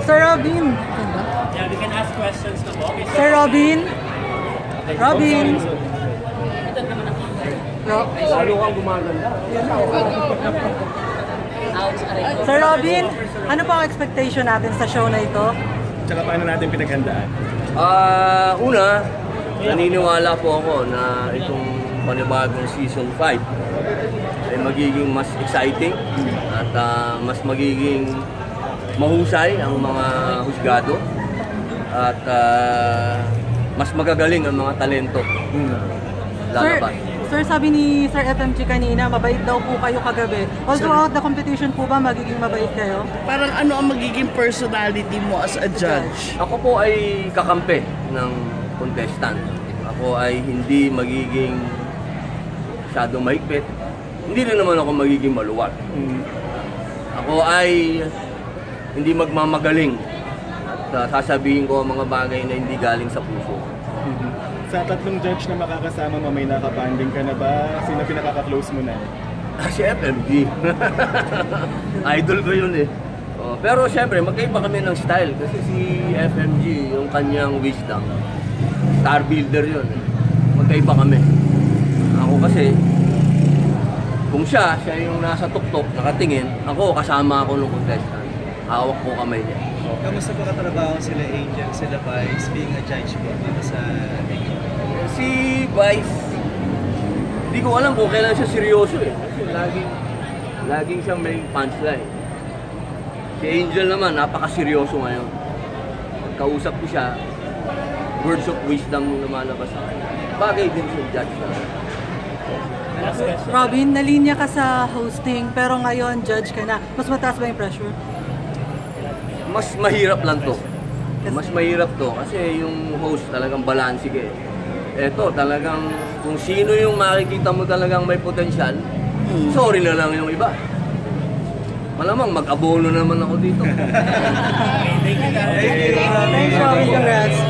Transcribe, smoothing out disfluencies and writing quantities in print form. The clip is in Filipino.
Sir Robin. Yeah, we can ask questions na po. Okay, Sir Robin. Robin. Lalo kang gumaganda. Sir Robin, ano po ang expectation natin sa show na ito? Tsaka paano natin pinaghandaan? Una, naniniwala po ako na itong panibagong season 5 ay magiging mas exciting at mas magiging mahusay ang mga husgado at mas magagaling ang mga talento lalabas. Sir, sabi ni Sir FMG kanina, mabait daw po kayo kagabi. All throughout the competition po ba, magiging mabait kayo? Parang ano ang magiging personality mo as a judge? Ako po ay kakampi ng contestant. Ako ay hindi magiging masyadong mahigpit. Hindi rin naman ako magiging maluwag. Ako ay hindi magmamagaling at sasabihin ko ang mga bagay na hindi galing sa puso. Sa tatlong judge na makakasama mo, may nakabanding ka na ba? Sino pinakaka-close mo na? Si FMG. Idol ko yun eh. Pero syempre, magkaiba kami ng style kasi si FMG, yung kanyang wisdom, star builder yun eh. Magkaiba kami. Ako kasi, kung siya yung nasa tuktok, nakatingin, ako kasama ako ng contestant. Hawak ko kamay niya. Kamusta po katrabaho sila Angel, sila Vice, being a judge po dito sa Si Vice, hindi ko alam kung kailan siya seryoso eh. Kasi laging siyang may punchline. Si Angel naman, napaka-seryoso ngayon. Kausap ko siya, words of wisdom yung lumalabas sa akin. Bagay din sa judge na. Robin, nalinya ka sa hosting, pero ngayon judge ka na. Mas mataas ba yung pressure? Mas mahirap lang to. Mas mahirap to kasi yung host talagang balanse ka eh. Eto talagang kung sino yung makikita mo talagang may potensyal, sorry na lang yung iba. Malamang mag-abono naman ako dito. Thanks, Robin. Congrats.